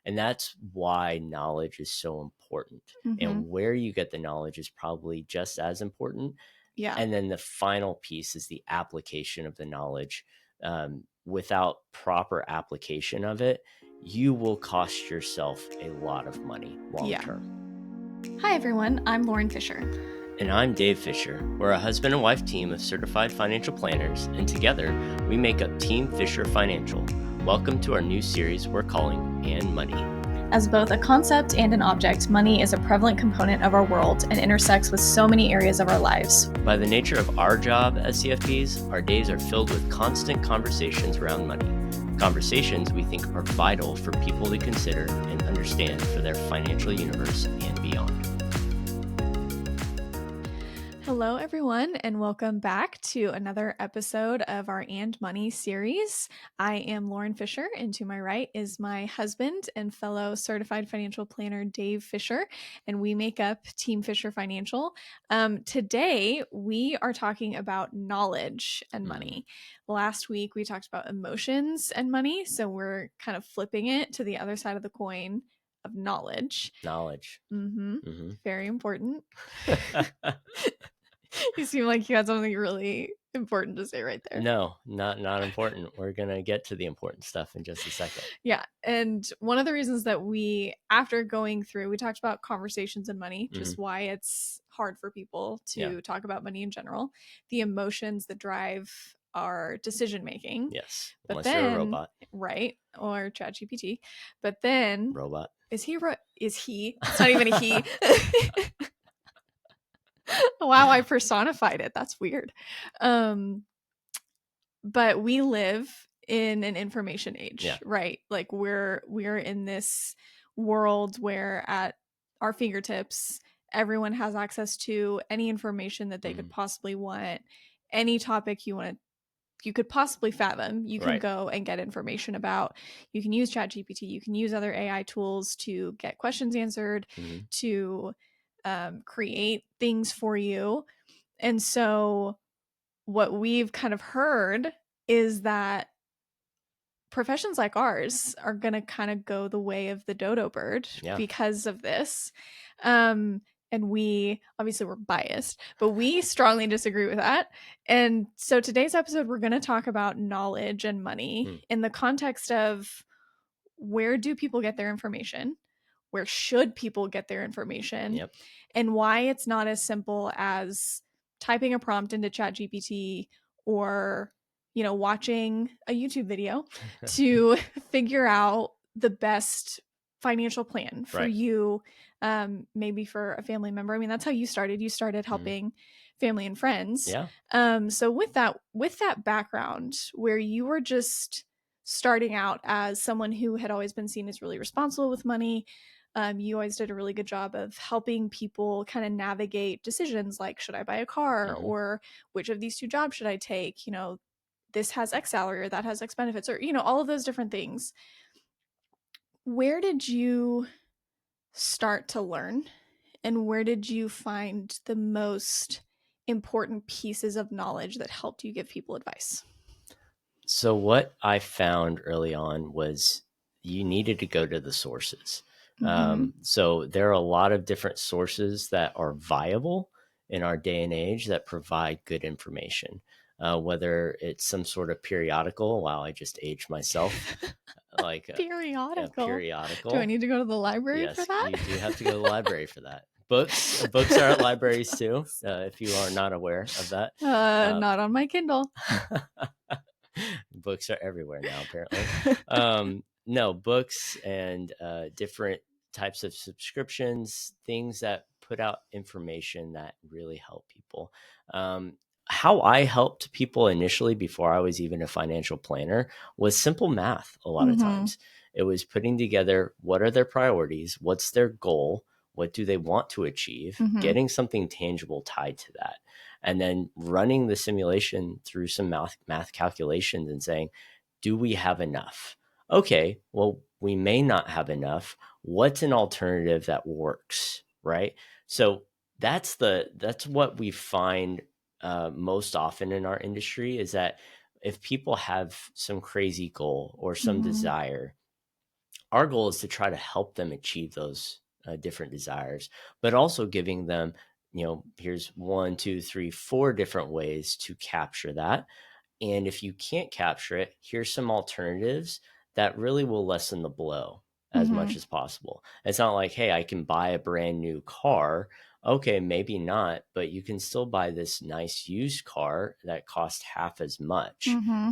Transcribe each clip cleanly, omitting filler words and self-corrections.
And that's why knowledge is so important. And where you get the knowledge is probably just as important. Yeah. And then the final piece is the application of the knowledge. Without proper application of it, you will cost yourself a lot of money long term. Hi, everyone. I'm Lauren Fisher. And I'm Dave Fisher. We're a husband and wife team of certified financial planners, and together we make up Team Fisher Financial. Welcome to our new series we're calling And Money. As both a concept and an object, money is a prevalent component of our world and intersects with so many areas of our lives. By the nature of our job as CFPs, our days are filled with constant conversations around money. Conversations we think are vital for people to consider and understand for their financial universe and beyond. Hello, everyone, and welcome back to another episode of our And Money series. I am Lauren Fisher, and to my right is my husband and fellow certified financial planner, Dave Fisher, and we make up Team Fisher Financial. Today, we are talking about knowledge and money. Last week, we talked about emotions and money, so we're kind of flipping it to the other side of the coin of knowledge. Very important. You seem like you had something really important to say right there. No, not important. We're going to get to the important stuff in just a second. Yeah. And one of the reasons that we, after going through, we talked about conversations and money, just why it's hard for people to talk about money in general, the emotions that drive our decision making. Yes. But Unless then, you're a robot. Right. Or ChatGPT. But then. Robot. Is he? It's not even a he. Wow, I personified it. That's weird. But we live in an information age, right? Like we're in this world where at our fingertips, everyone has access to any information that they could possibly want, any topic you could possibly fathom, you can go and get information about. You can use ChatGPT, you can use other AI tools to get questions answered, to create things for you. And so what we've kind of heard is that professions like ours are going to kind of go the way of the dodo bird because of this. And we obviously we're biased, but we strongly disagree with that. And so today's episode, we're going to talk about knowledge and money in the context of where do people get their information? Where should people get their information? And why it's not as simple as typing a prompt into ChatGPT or, watching a YouTube video to figure out the best financial plan for you, maybe for a family member. I mean, that's how you started. You started helping family and friends. So with that background, where you were just starting out as someone who had always been seen as really responsible with money, you always did a really good job of helping people kind of navigate decisions like, should I buy a car or which of these two jobs should I take? This has X salary or that has X benefits or, all of those different things. Where did you start to learn and where did you find the most important pieces of knowledge that helped you give people advice? So what I found early on was you needed to go to the sources. So there are a lot of different sources that are viable in our day and age that provide good information, whether it's some sort of periodical. Wow, I just aged myself. Like periodical. Periodical. Do I need to go to the library for that? Yes, you do have to go to the library for that. Books are at libraries too, if you are not aware of that. Not on my Kindle. Books are everywhere now, apparently. No, books and different types of subscriptions, things that put out information that really help people. How I helped people initially before I was even a financial planner was simple math a lot of times. It was putting together what are their priorities, what's their goal, what do they want to achieve, getting something tangible tied to that. And then running the simulation through some math calculations and saying, do we have enough? Okay, well, we may not have enough. What's an alternative that works, right? So that's what we find most often in our industry is that if people have some crazy goal or some desire, our goal is to try to help them achieve those different desires, but also giving them, here's 1, 2, 3, 4 different ways to capture that. And if you can't capture it, here's some alternatives that really will lessen the blow as much as possible. It's not like, hey, I can buy a brand new car. Okay, maybe not, but you can still buy this nice used car that costs half as much,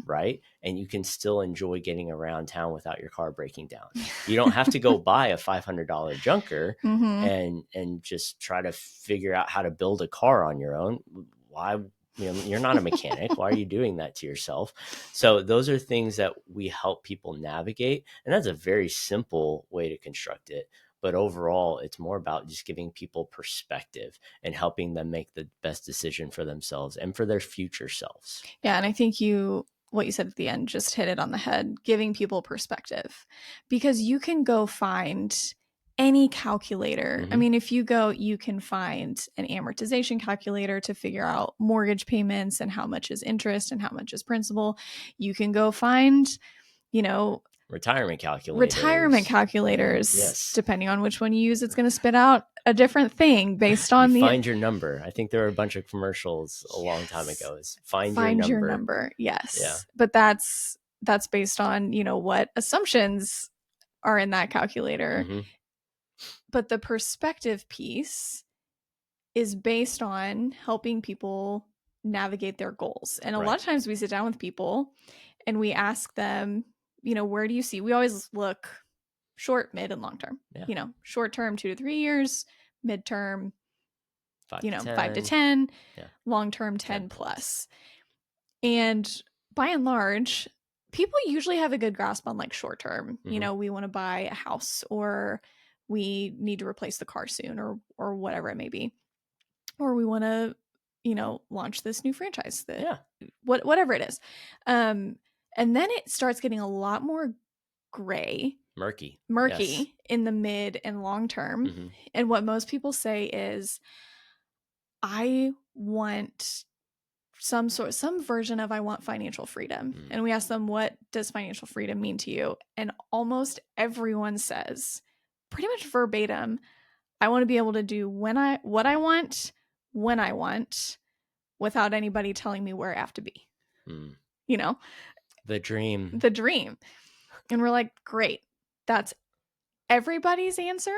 right? And you can still enjoy getting around town without your car breaking down. You don't have to go buy a $500 junker and just try to figure out how to build a car on your own. Why? You're not a mechanic. Why are you doing that to yourself? So those are things that we help people navigate. And that's a very simple way to construct it. But overall, it's more about just giving people perspective and helping them make the best decision for themselves and for their future selves. Yeah. And I think what you said at the end just hit it on the head, giving people perspective, because you can go find any calculator. I mean, if you go, you can find an amortization calculator to figure out mortgage payments and how much is interest and how much is principal. You can go find, retirement calculators. Yes. Depending on which one you use, it's going to spit out a different thing based on find your number. I think there were a bunch of commercials a long time ago. Is find your number. Yes. Yeah. But that's based on, what assumptions are in that calculator. But the perspective piece is based on helping people navigate their goals. And a lot of times we sit down with people and we ask them, where do you see? We always look short, mid, and long term. Yeah. Short term, 2 to 3 years, midterm, 5 to 10. 5 to 10, yeah. long term, 10 plus. And by and large, people usually have a good grasp on like short term. We want to buy a house, or we need to replace the car soon, or whatever it may be. Or we want to, launch this new franchise, whatever it is. And then it starts getting a lot more gray, murky yes, in the mid and long term. And what most people say is, I want some version of, I want financial freedom. And we ask them, what does financial freedom mean to you? And almost everyone says, pretty much verbatim, I want to be able to do what I want, when I want, without anybody telling me where I have to be. The dream. And we're like, great. That's everybody's answer.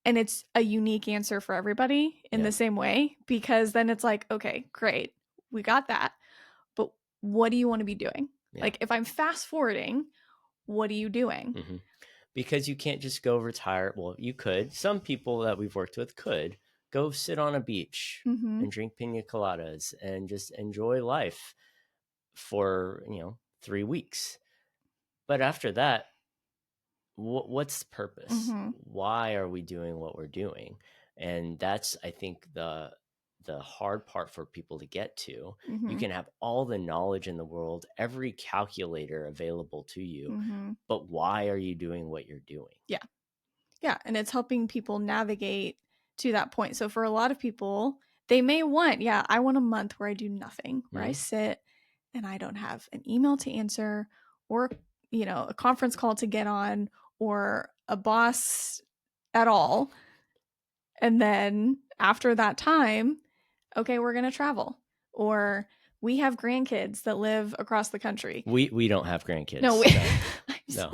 And it's a unique answer for everybody in the same way, because then it's like, okay, great. We got that. But what do you want to be doing? Yeah. Like, if I'm fast forwarding, what are you doing? Because you can't just go retire. Well, you could. Some people that we've worked with could go sit on a beach and drink pina coladas and just enjoy life for, 3 weeks. But after that, what's the purpose? Why are we doing what we're doing? And that's, I think, the hard part for people to get to. You can have all the knowledge in the world, every calculator available to you, but why are you doing what you're doing? Yeah. And it's helping people navigate to that point. So for a lot of people, they may want, I want a month where I do nothing, where I sit and I don't have an email to answer, or, a conference call to get on, or a boss at all. And then after that time, okay, we're going to travel. Or we have grandkids that live across the country. We don't have grandkids. No. No.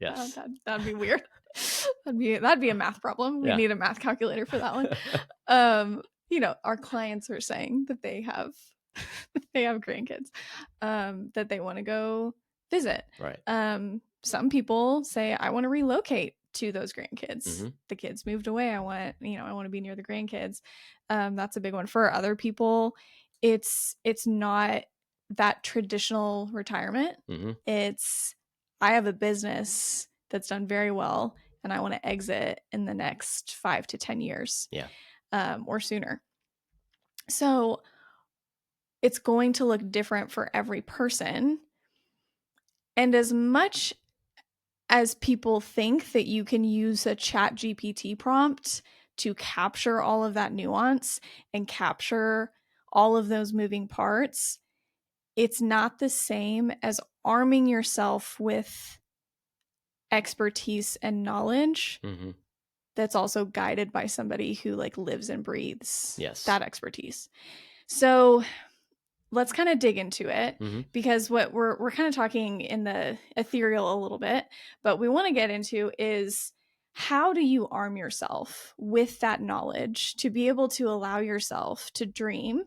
Yes. That'd be weird. That'd be a math problem. We need a math calculator for that one. Our clients are saying that they have grandkids that they want to go visit. Right. Some people say, I want to relocate to those grandkids. The kids moved away. I want to be near the grandkids. That's a big one. For other people, it's not that traditional retirement. It's, I have a business that's done very well, and I want to exit in the next 5 to 10 years. Or sooner. So it's going to look different for every person. And as much as people think that you can use a ChatGPT prompt to capture all of that nuance and capture all of those moving parts, it's not the same as arming yourself with expertise and knowledge Mm-hmm. that's also guided by somebody who like lives and breathes Yes. that expertise. So let's kind of dig into it, Mm-hmm. because what we're kind of talking in the ethereal a little bit, but we want to get into is, how do you arm yourself with that knowledge to be able to allow yourself to dream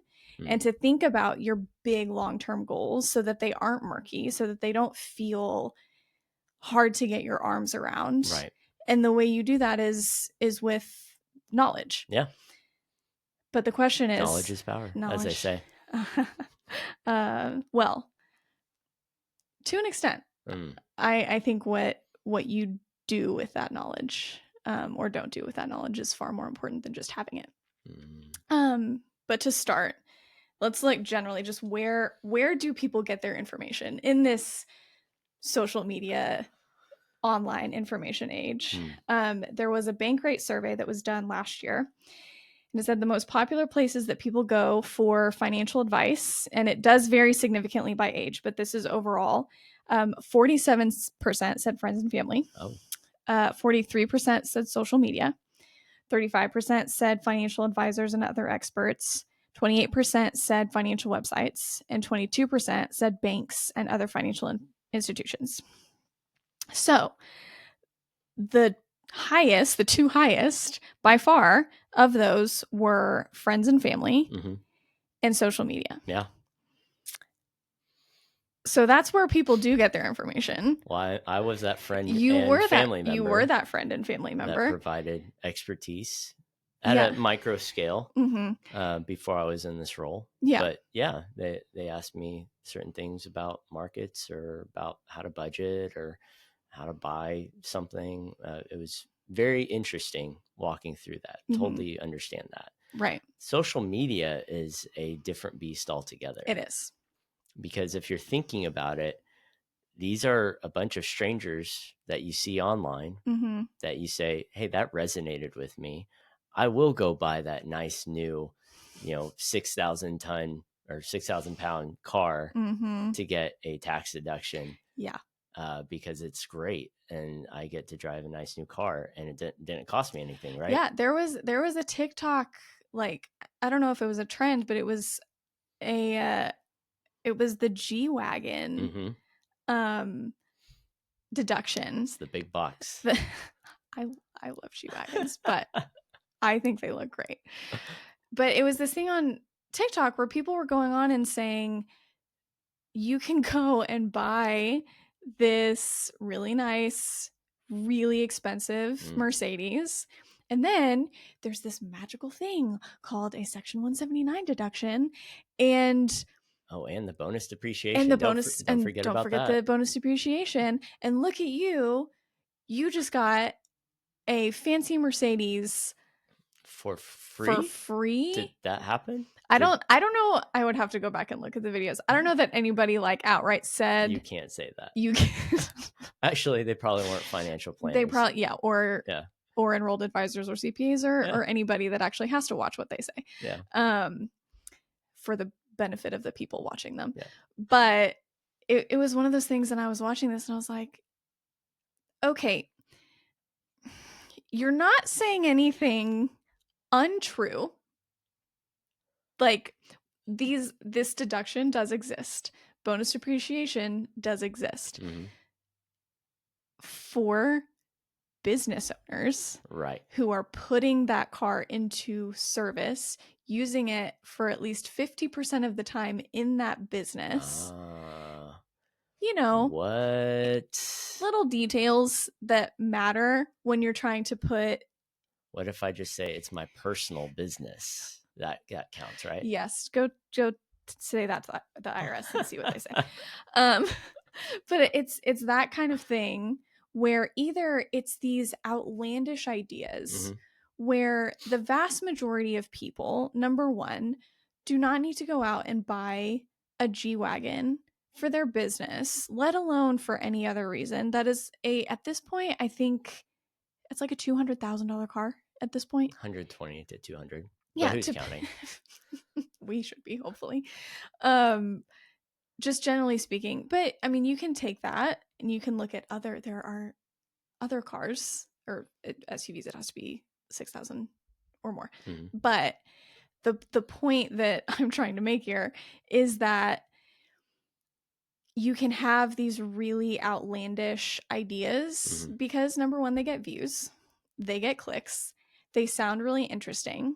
and to think about your big long-term goals so that they aren't murky, so that they don't feel hard to get your arms around. Right. And the way you do that is with knowledge. Yeah. But the question is, knowledge is power, as they say. Well, to an extent. I think what you do with that knowledge, or don't do with that knowledge, is far more important than just having it. But to start, let's like generally just where do people get their information in this social media online information age? There was a Bankrate survey that was done last year, and it said the most popular places that people go for financial advice, and it does vary significantly by age, but this is overall. 47% said friends and family. 43% said social media. 35% said financial advisors and other experts. 28% said financial websites, and 22% said banks and other financial institutions. So the two highest by far of those were friends and family and social media. Yeah. So that's where people do get their information. Well, I was that friend member. You were that friend and family member that provided expertise at a micro scale before I was in this role. Yeah. But yeah, they asked me certain things about markets or about how to budget or how to buy something. It was very interesting walking through that. Totally understand that. Right. Social media is a different beast altogether. It is. Because if you're thinking about it, these are a bunch of strangers that you see online that you say, hey, that resonated with me. I will go buy that nice new, 6,000 ton or 6,000 pound car to get a tax deduction. Yeah. Because it's great. And I get to drive a nice new car and it didn't cost me anything. Right. Yeah. There was a TikTok, like, I don't know if it was a trend, but it was the G-Wagon deduction. It's the big box. I love G-Wagons, but I think they look great. But it was this thing on TikTok where people were going on and saying, you can go and buy this really nice, really expensive Mercedes, and then there's this magical thing called a Section 179 deduction, and the bonus depreciation. And the bonus, don't forget the bonus depreciation. And look at you just got a fancy Mercedes for free. For free? Did that happen? I don't know. I would have to go back and look at the videos. I don't know that anybody like outright said you can't say that. You can't. Actually, they probably weren't financial planners. They probably or enrolled advisors or CPAs or anybody that actually has to watch what they say. Yeah. For the benefit of the people watching them. Yeah. But it was one of those things, and I was watching this and I was like, okay, you're not saying anything untrue. Like, this deduction does exist. Bonus depreciation does exist for business owners, right, who are putting that car into service, using it for at least 50% of the time in that business. What little details that matter when you're trying to put. What if I just say it's my personal business? That counts, right? Yes. Go say that to the IRS and see what they say. But it's that kind of thing where either it's these outlandish ideas where the vast majority of people, number one, do not need to go out and buy a G-Wagon for their business, let alone for any other reason. That is at this point, I think it's like a $200,000 car at this point. 120 to 200. Yeah, but who's counting? We should be, hopefully. Just generally speaking. But I mean, you can take that and you can look at there are other cars or SUVs, it has to be 6,000 or more. Mm-hmm. But the point that I'm trying to make here is that you can have these really outlandish ideas Mm-hmm. because, number one, they get views, they get clicks, they sound really interesting,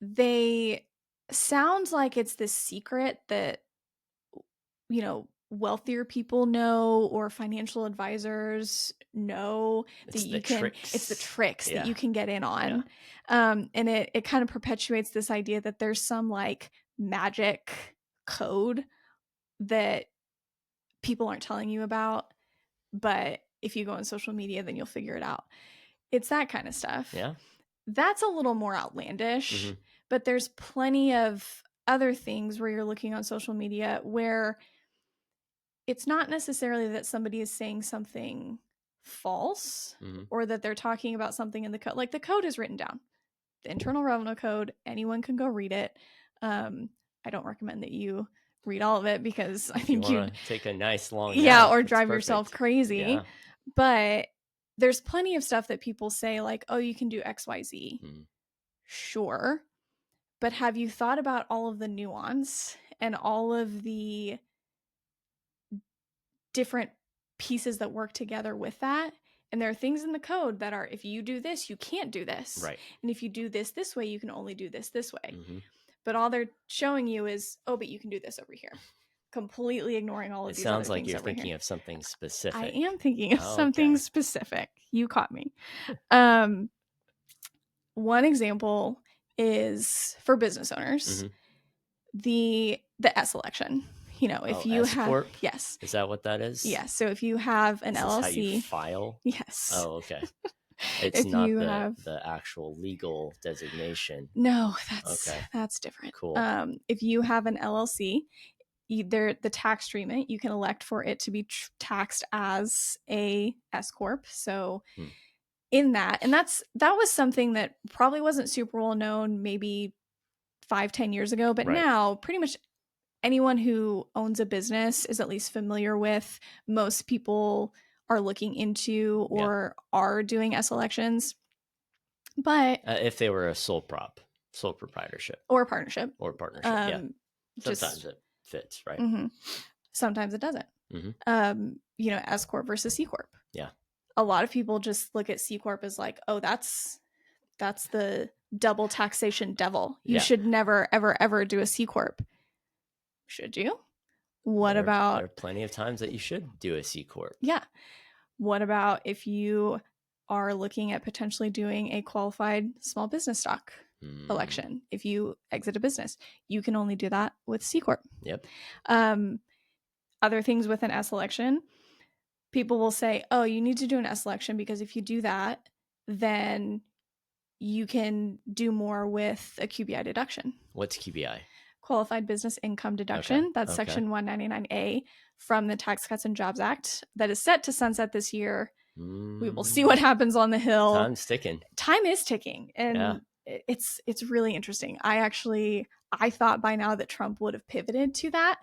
they sound like it's this secret that, you know, wealthier people know or financial advisors know It's that the you can tricks. it's the tricks Yeah. that you can get in on. Yeah. And it kind of perpetuates this idea that there's some like magic code that people aren't telling you about, but if you go on social media then you'll figure it out. It's that kind of stuff. Yeah. That's a little more outlandish. Mm-hmm. But there's plenty of other things where you're looking on social media where it's not necessarily that somebody is saying something false Mm-hmm. or that they're talking about something in the code. Like the code is written down, the Internal Revenue Code. Anyone can go read it. I don't recommend that you read all of it because I think you take a nice long nap, or it's drive perfect. Yourself crazy. Yeah. But there's plenty of stuff that people say like, oh, you can do XYZ. Mm-hmm. Sure. But have you thought about all of the nuance and all of the different pieces that work together with that? And there are things in the code that are, if you do this, you can't do this. Right. And if you do this way, you can only do this way. Mm-hmm. But all they're showing you is, oh, but you can do this over here. Completely ignoring all of these other things. It sounds like you're thinking here of something specific. I am thinking of something specific. You caught me. One example is for business owners, the S election. You know, if you have S-Corp? Yes. Is that what that is? Yes. So if you have an LLC, how you file? Yes. Oh, okay. It's not the actual legal designation. No, that's different. Cool. If you have an LLC, either the tax treatment, you can elect for it to be taxed as a S Corp. So in that, and that was something that probably wasn't super well known maybe 5-10 years ago, but now pretty much anyone who owns a business is at least familiar with. Most people are looking into or are doing S elections. But if they were a sole proprietorship or partnership, sometimes it fits, right? Mm-hmm. Sometimes it doesn't. You know, S Corp versus C Corp. Yeah. A lot of people just look at C Corp as like, oh, that's the double taxation devil. You should never, ever, ever do a C Corp. Should you? There are plenty of times that you should do a C Corp. Yeah. What about if you are looking at potentially doing a qualified small business stock election? If you exit a business, you can only do that with C Corp. Yep. Other things with an S election, people will say, oh, you need to do an S election because if you do that, then you can do more with a QBI deduction. What's QBI? Qualified Business Income Deduction. Okay. That's Section 199A from the Tax Cuts and Jobs Act that is set to sunset this year. We will see what happens on the Hill. Time's ticking. Time is ticking. And it's really interesting. I thought by now that Trump would have pivoted to that.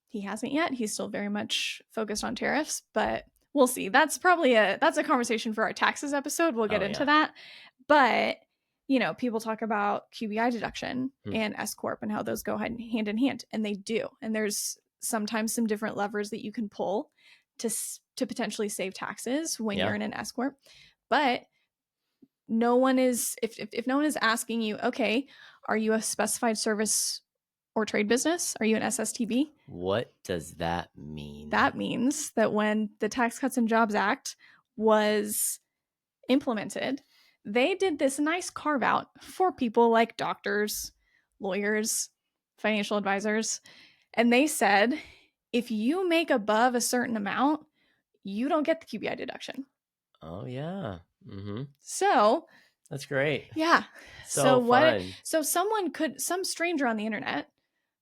He hasn't yet. He's still very much focused on tariffs, but we'll see. That's probably that's a conversation for our taxes episode. We'll get into that. But, you know, people talk about QBI deduction and S Corp and how those go hand in hand, and they do. And there's sometimes some different levers that you can pull to potentially save taxes when you're in an S Corp. But no one is, if no one is asking you, okay, are you a specified service or trade business? Are you an SSTB? What does that mean? That means that when the Tax Cuts and Jobs Act was implemented, they did this nice carve out for people like doctors, lawyers, financial advisors. And they said, if you make above a certain amount, you don't get the QBI deduction. Oh, yeah. So that's great. Yeah. So fun. So some stranger on the internet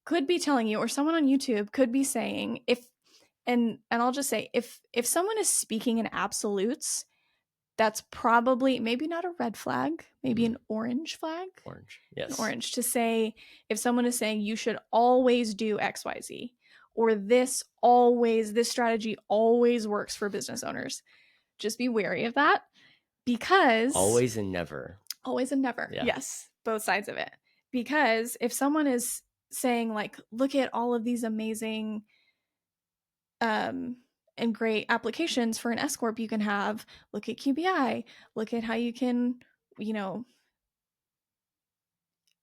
could be telling you, or someone on YouTube could be saying, and I'll just say, if someone is speaking in absolutes, that's probably maybe not a red flag, maybe an orange flag. Orange, yes. An orange, to say, if someone is saying you should always do XYZ, or this strategy always works for business owners, just be wary of that, because always and never. Always and never. Yeah. Yes, both sides of it. Because if someone is saying like, look at all of these amazing and great applications for an S corp you can have, look at QBI, look at how you can, you know,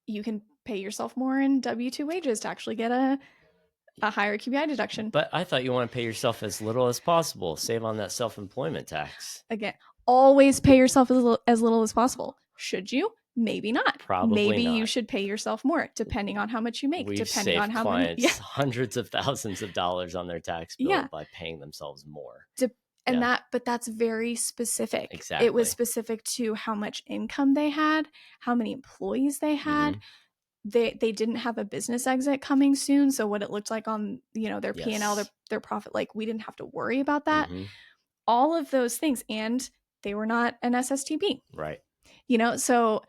you can pay yourself more in W-2 wages to actually get a higher QBI deduction. But I thought you want to pay yourself as little as possible. Save on that self-employment tax. Again, always pay yourself as little as possible. Should you? Maybe not. Probably Maybe not. you should pay yourself more, depending on how much you make. We've depending saved on how clients many, hundreds of thousands of dollars on their tax bill by paying themselves more. But that's very specific. Exactly. It was specific to how much income they had, how many employees they had. They didn't have a business exit coming soon, so what it looked like on, you know, their P&L, their profit, like we didn't have to worry about that. All of those things, and they were not an SSTB. Right. You know, so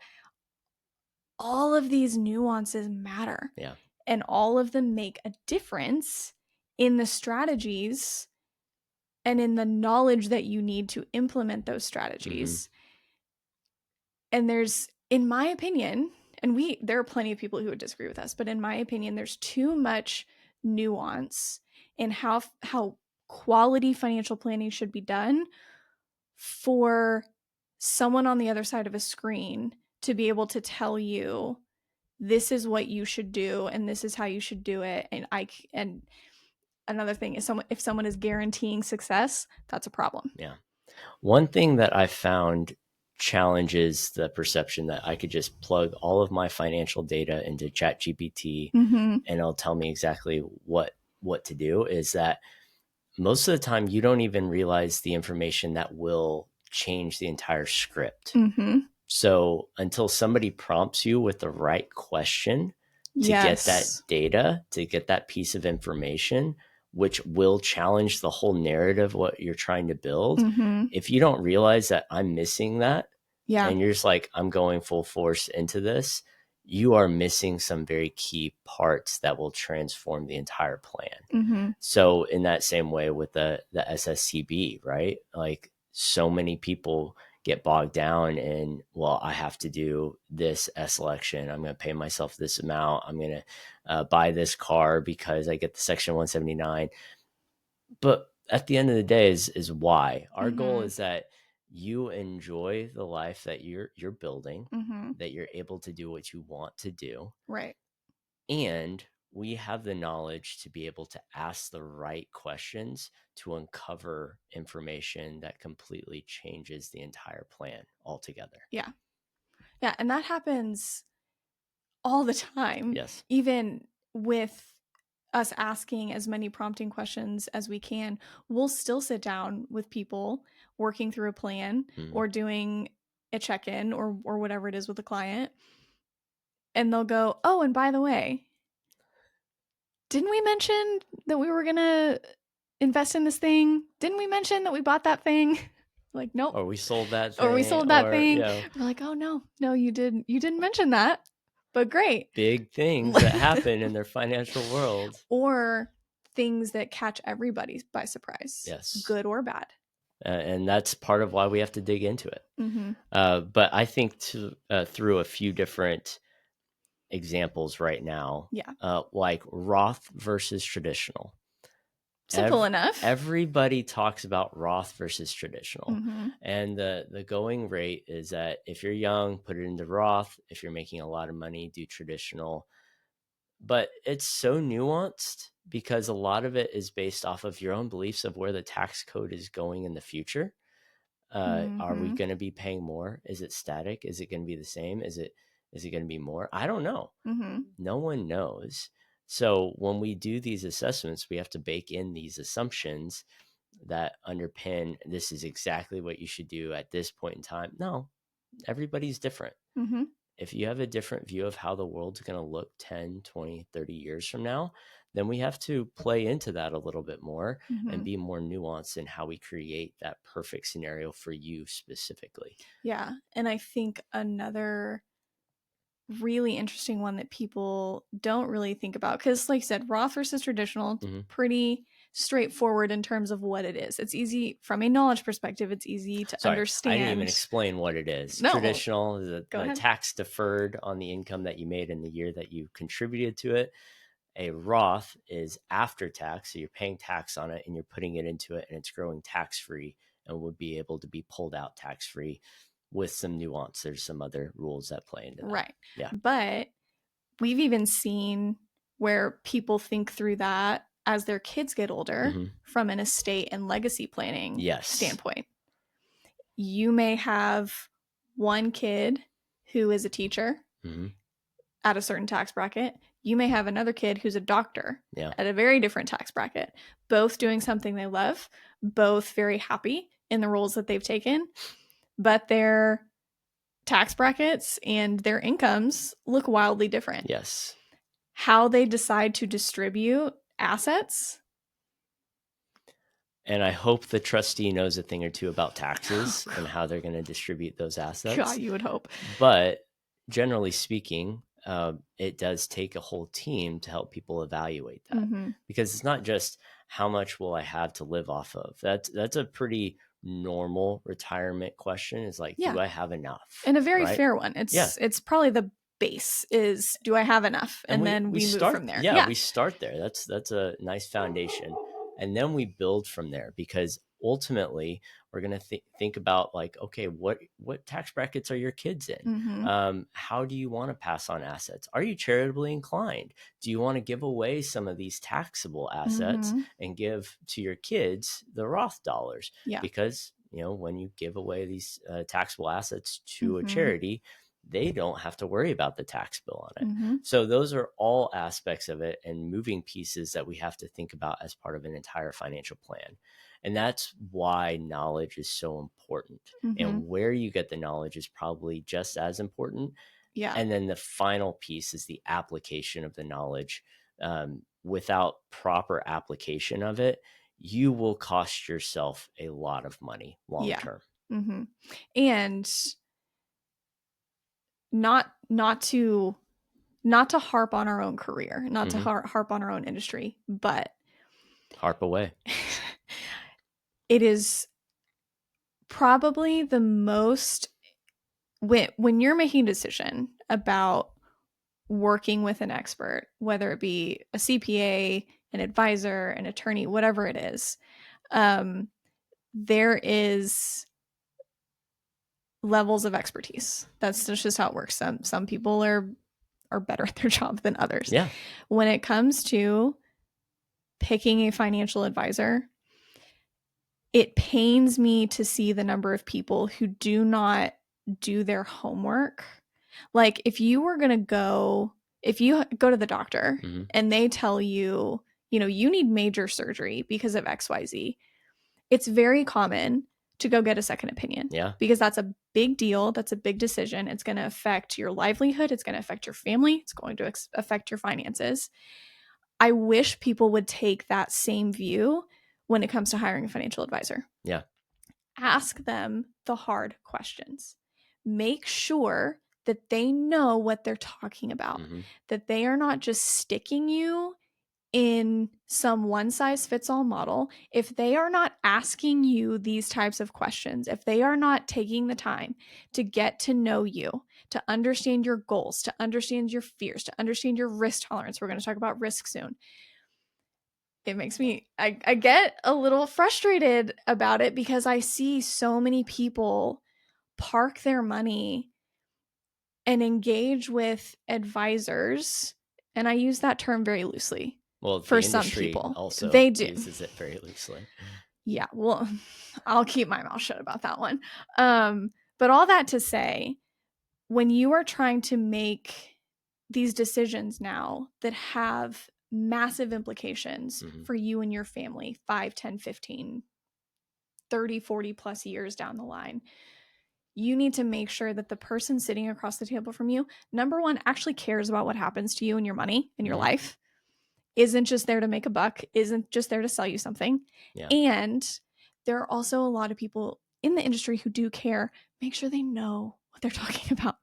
all of these nuances matter. Yeah. And all of them make a difference in the strategies and in the knowledge that you need to implement those strategies. And there's, in my opinion, and there are plenty of people who would disagree with us, but in my opinion, there's too much nuance in how quality financial planning should be done for someone on the other side of a screen to be able to tell you this is what you should do and this is how you should do it. And another thing is, if someone is guaranteeing success, that's a problem. Yeah. One thing that I found challenges the perception that I could just plug all of my financial data into ChatGPT and it'll tell me exactly what to do, is that most of the time you don't even realize the information that will change the entire script. So until somebody prompts you with the right question to get that data, to get that piece of information, which will challenge the whole narrative, what you're trying to build. If you don't realize that I'm missing that, and you're just like, I'm going full force into this, you are missing some very key parts that will transform the entire plan. So in that same way with the SSTB, right? Like so many people get bogged down in, well, I have to do this S election. I'm going to pay myself this amount. I'm going to buy this car because I get the Section 179. But at the end of the day is why. Our goal is that you enjoy the life that you're building, that you're able to do what you want to do. Right. And we have the knowledge to be able to ask the right questions to uncover information that completely changes the entire plan altogether. Yeah. Yeah. And that happens all the time. Yes. Even with us asking as many prompting questions as we can, we'll still sit down with people working through a plan or doing a check-in or whatever it is with the client. And they'll go, oh, and by the way, didn't we mention that we were going to invest in this thing? Didn't we mention that we bought that thing? Like, nope. Or we sold that thing. Or we sold that thing. Yeah. We're like, oh, no, you didn't mention that. But great. Big things that happen in their financial world. Or things that catch everybody by surprise. Yes. Good or bad. And that's part of why we have to dig into it. But I think through a few different examples right now, like Roth versus traditional. Simple enough. Everybody talks about Roth versus traditional. And the going rate is that if you're young, put it into Roth. If you're making a lot of money, do traditional. But it's so nuanced because a lot of it is based off of your own beliefs of where the tax code is going in the future. Are we going to be paying more? Is it static? Is it going to be the same? Is it going to be more? I don't know. No one knows. So when we do these assessments, we have to bake in these assumptions that underpin this is exactly what you should do at this point in time. No, everybody's different. If you have a different view of how the world's going to look 10, 20, 30 years from now, then we have to play into that a little bit more and be more nuanced in how we create that perfect scenario for you specifically. Yeah. And I think another really interesting one that people don't really think about, because like you said, Roth versus traditional, pretty straightforward in terms of what it is. It's easy from a knowledge perspective. It's easy to understand. I didn't even explain what it is. No. Traditional is the tax deferred on the income that you made in the year that you contributed to it. A Roth is after tax, so you're paying tax on it and you're putting it into it, and it's growing tax-free and would be able to be pulled out tax-free with some nuance. There's some other rules that play into that. Right. Yeah. But we've even seen where people think through that as their kids get older from an estate and legacy planning standpoint. You may have one kid who is a teacher at a certain tax bracket. You may have another kid who's a doctor at a very different tax bracket, both doing something they love, both very happy in the roles that they've taken, but their tax brackets and their incomes look wildly different. Yes. How they decide to distribute assets. And I hope the trustee knows a thing or two about taxes and how they're going to distribute those assets. God, you would hope. But generally speaking, it does take a whole team to help people evaluate that, because it's not just how much will I have to live off of. That's a pretty normal retirement question. Is like, do I have enough? And a very fair one. It's probably the base is, do I have enough? And then we move from there. Yeah, we start there. That's a nice foundation. And then we build from there, because ultimately we're going to think about like, okay, what tax brackets are your kids in? How do you want to pass on assets? Are you charitably inclined? Do you want to give away some of these taxable assets and give to your kids the Roth dollars? Yeah. Because, when you give away these taxable assets to a charity, they don't have to worry about the tax bill on it. So those are all aspects of it and moving pieces that we have to think about as part of an entire financial plan. And that's why knowledge is so important. And where you get the knowledge is probably just as important. Yeah. And then the final piece is the application of the knowledge. Without proper application of it, you will cost yourself a lot of money long term. And not to harp on our own career, not to harp on our own industry, but harp away. It is probably the most, when you're making a decision about working with an expert, whether it be a CPA, an advisor, an attorney, whatever it is, there is levels of expertise. That's just how it works. Some people are better at their job than others. Yeah. When it comes to picking a financial advisor, it pains me to see the number of people who do not do their homework. Like if you go to the doctor and they tell you, you need major surgery because of XYZ, it's very common to go get a second opinion. Yeah. Because that's a big deal. That's a big decision. It's going to affect your livelihood. It's going to affect your family. It's going to affect your finances. I wish people would take that same view when it comes to hiring a financial advisor. Yeah. Ask them the hard questions. Make sure that they know what they're talking about, that they are not just sticking you in some one-size-fits-all model. If they are not asking you these types of questions, if they are not taking the time to get to know you, to understand your goals, to understand your fears, to understand your risk tolerance, we're going to talk about risk soon. It makes me, I get a little frustrated about it because I see so many people park their money and engage with advisors. And I use that term very loosely. Well, for some people, also they do uses it very loosely. Yeah, well, I'll keep my mouth shut about that one. But all that to say, when you are trying to make these decisions now that have massive implications for you and your family 5, 10, 15, 30, 40 plus years down the line, you need to make sure that the person sitting across the table from you, number one, actually cares about what happens to you and your money and your life. Isn't just there to make a buck, isn't just there to sell you something. Yeah. And there are also a lot of people in the industry who do care. make sure they know what they're talking about.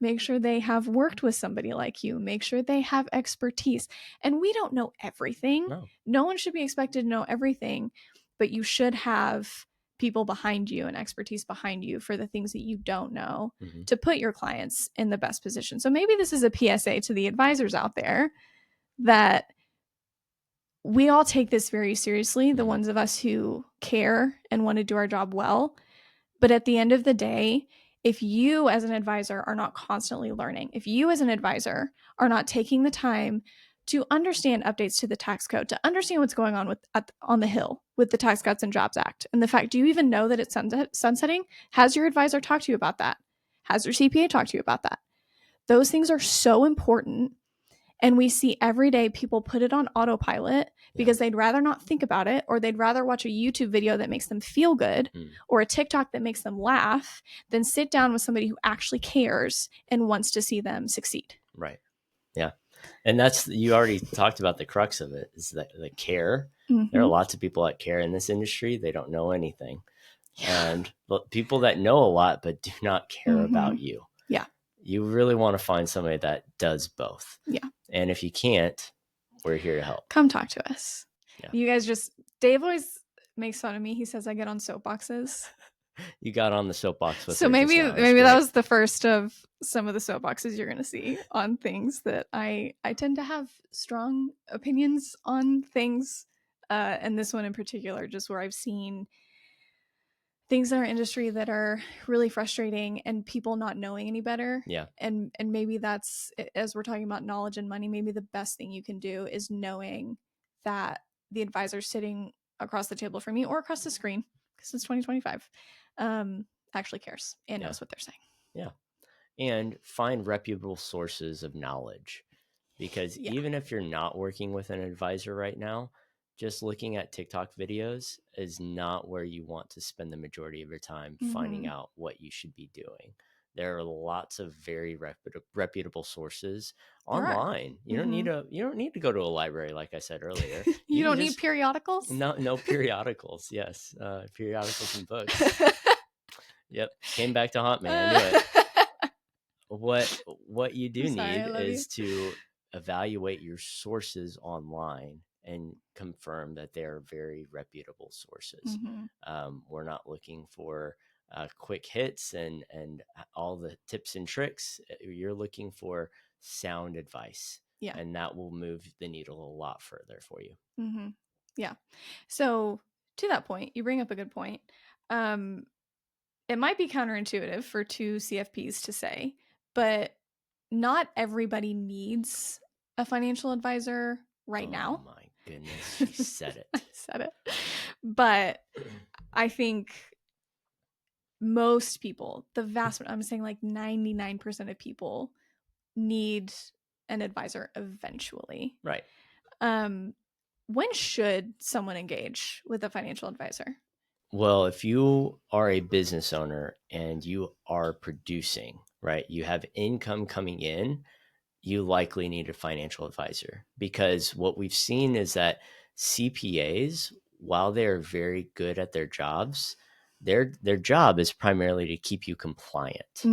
Make sure they have worked with somebody like you. Make sure they have expertise. And we don't know everything. No one should be expected to know everything, but you should have people behind you and expertise behind you for the things that you don't know to put your clients in the best position. So maybe this is a PSA to the advisors out there that we all take this very seriously, the ones of us who care and want to do our job well. But at the end of the day, if you as an advisor are not constantly learning, if you as an advisor are not taking the time to understand updates to the tax code, to understand what's going on on the Hill with the Tax Cuts and Jobs Act, and the fact, do you even know that it's sunsetting? Has your advisor talked to you about that? Has your CPA talked to you about that? Those things are so important. And we see every day people put it on autopilot because they'd rather not think about it, or they'd rather watch a YouTube video that makes them feel good or a TikTok that makes them laugh than sit down with somebody who actually cares and wants to see them succeed. Right. Yeah. And you already talked about the crux of it, is that the care. There are lots of people that care in this industry. They don't know anything. And people that know a lot but do not care about you. Yeah. You really want to find somebody that does both. Yeah. And if you can't, we're here to help. Come talk to us. Yeah. You guys Dave always makes fun of me. He says I get on soapboxes. You got on the soapbox with so maybe that was the first of some of the soapboxes you're going to see on things that I tend to have strong opinions on things. And this one in particular, just where I've seen things in our industry that are really frustrating and people not knowing any better. Yeah. And maybe that's, as we're talking about knowledge and money, maybe the best thing you can do is knowing that the advisor sitting across the table from you or across the screen, because it's 2025, actually cares and knows what they're saying. Yeah. And find reputable sources of knowledge, because even if you're not working with an advisor right now, just looking at TikTok videos is not where you want to spend the majority of your time finding out what you should be doing. There are lots of very reputable sources online. You don't need to go to a library, like I said earlier. You don't need periodicals? No periodicals. Yes. Periodicals and books. Yep. Came back to haunt me. I knew it. What you do need is to evaluate your sources online and confirm that they're very reputable sources. We're not looking for quick hits and all the tips and tricks. You're looking for sound advice. Yeah. And that will move the needle a lot further for you. Yeah. So to that point, you bring up a good point. It might be counterintuitive for two CFPs to say, but not everybody needs a financial advisor right now. Oh my goodness, you said it. I said it. But I think most people, I'm saying like 99% of people need an advisor eventually. Right. When should someone engage with a financial advisor? Well, if you are a business owner and you are producing, right, you have income coming in, you likely need a financial advisor, because what we've seen is that CPAs, while they're very good at their jobs, their job is primarily to keep you compliant.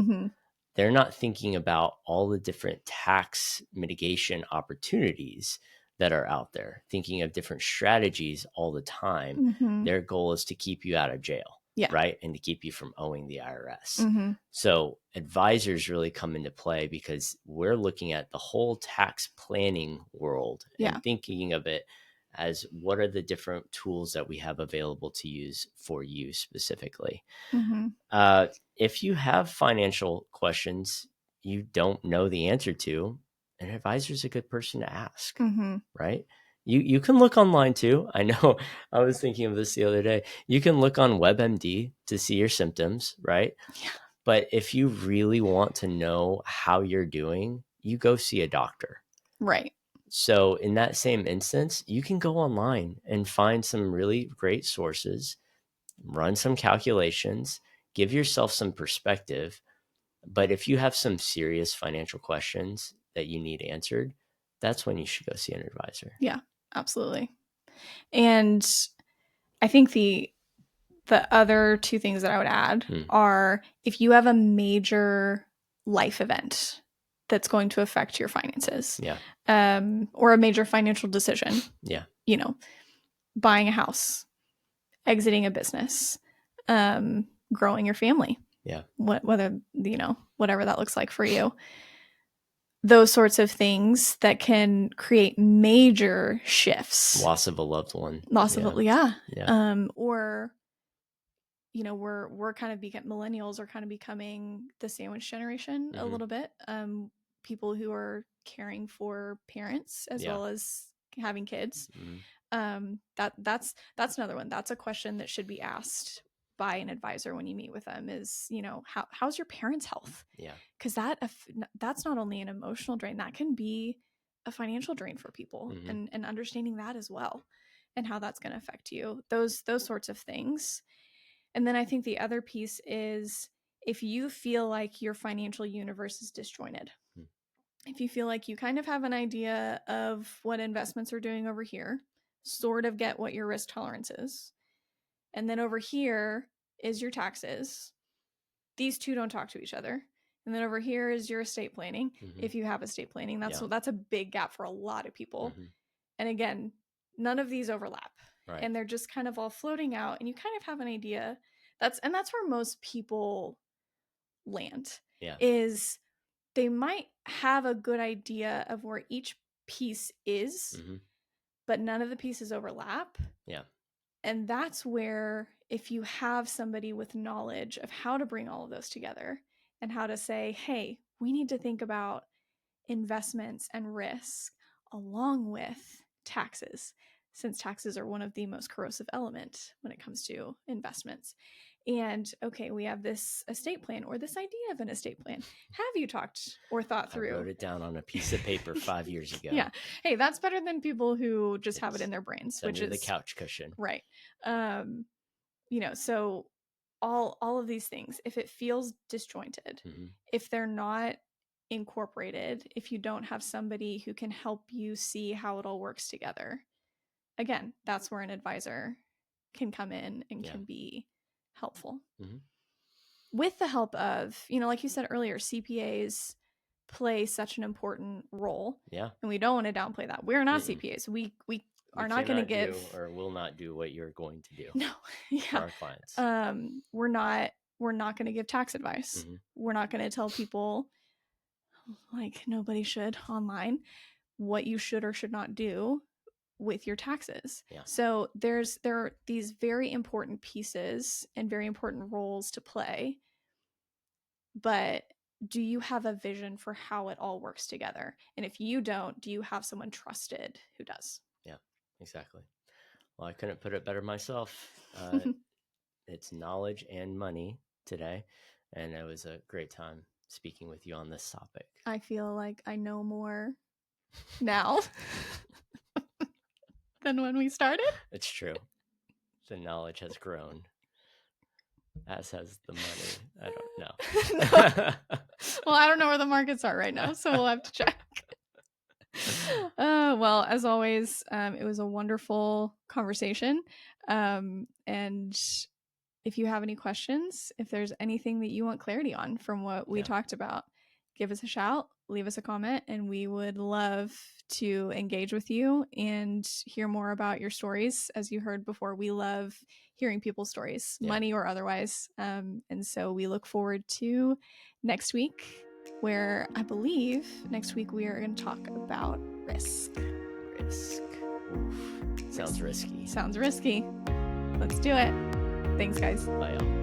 They're not thinking about all the different tax mitigation opportunities that are out there, thinking of different strategies all the time. Their goal is to keep you out of jail. Yeah. Right. And to keep you from owing the IRS. So advisors really come into play, because we're looking at the whole tax planning world and thinking of it as, what are the different tools that we have available to use for you specifically? If you have financial questions you don't know the answer to, an advisor is a good person to ask. Right. You can look online too. I know I was thinking of this the other day. You can look on WebMD to see your symptoms, right? Yeah. But if you really want to know how you're doing, you go see a doctor. Right. So in that same instance, you can go online and find some really great sources, run some calculations, give yourself some perspective. But if you have some serious financial questions that you need answered, that's when you should go see an advisor. Yeah, absolutely. And I think the the other two things that I would add are if you have a major life event that's going to affect your finances, or a major financial decision, you know, buying a house, exiting a business, growing your family, whether, you know, whatever that looks like for you, those sorts of things that can create major shifts. Loss of a loved one. Or, you know, we're kind of millennials are kind of becoming the sandwich generation a little bit. People who are caring for parents as well as having kids. That's another one. That's a question that should be asked by an advisor when you meet with them is, you know, how's your parents' health? Because that's not only an emotional drain, that can be a financial drain for people, and understanding that as well, and how that's going to affect you, those sorts of things. And then I think the other piece is if you feel like your financial universe is disjointed, if you feel like you kind of have an idea of what investments are doing over here, sort of get what your risk tolerance is, and then over here is your taxes, these two don't talk to each other, and then over here is your estate planning, if you have estate planning, that's a big gap for a lot of people. And again, none of these overlap, and they're just kind of all floating out, and you kind of have an idea. That's where most people land, is they might have a good idea of where each piece is, but none of the pieces overlap. And that's where, if you have somebody with knowledge of how to bring all of those together and how to say, hey, we need to think about investments and risk along with taxes, since taxes are one of the most corrosive element when it comes to investments. And okay, we have this estate plan, or this idea of an estate plan. Have you talked or thought through? I wrote it down on a piece of paper 5 years ago. Hey, that's better than people who just have it in their brains, which is the couch cushion. Right. You know, so all of these things, if it feels disjointed, if they're not incorporated, if you don't have somebody who can help you see how it all works together, again, that's where an advisor can come in and can be helpful. With the help of, you know, like you said earlier, CPAs play such an important role. And we don't want to downplay that. We're not CPAs. We are not going to give or will not do what you're going to do. No. For our clients. We're not going to give tax advice. We're not going to tell people, like nobody should online, what you should or should not do with your taxes. So there are these very important pieces and very important roles to play. But do you have a vision for how it all works together? And if you don't, do you have someone trusted who does? Exactly. Well, I couldn't put it better myself. It's knowledge and money today. And it was a great time speaking with you on this topic. I feel like I know more now than when we started. It's true. The knowledge has grown, as has the money. I don't know. Well, I don't know where the markets are right now, so we'll have to check. Well, as always, it was a wonderful conversation. And if you have any questions, if there's anything that you want clarity on from what we talked about, give us a shout, leave us a comment, and we would love to engage with you and hear more about your stories. As you heard before, we love hearing people's stories, money or otherwise. And so we look forward to next week, where I believe next week we are going to talk about risk. Oof. Sounds risky. Sounds risky. Let's do it. Thanks, guys. Bye, y'all.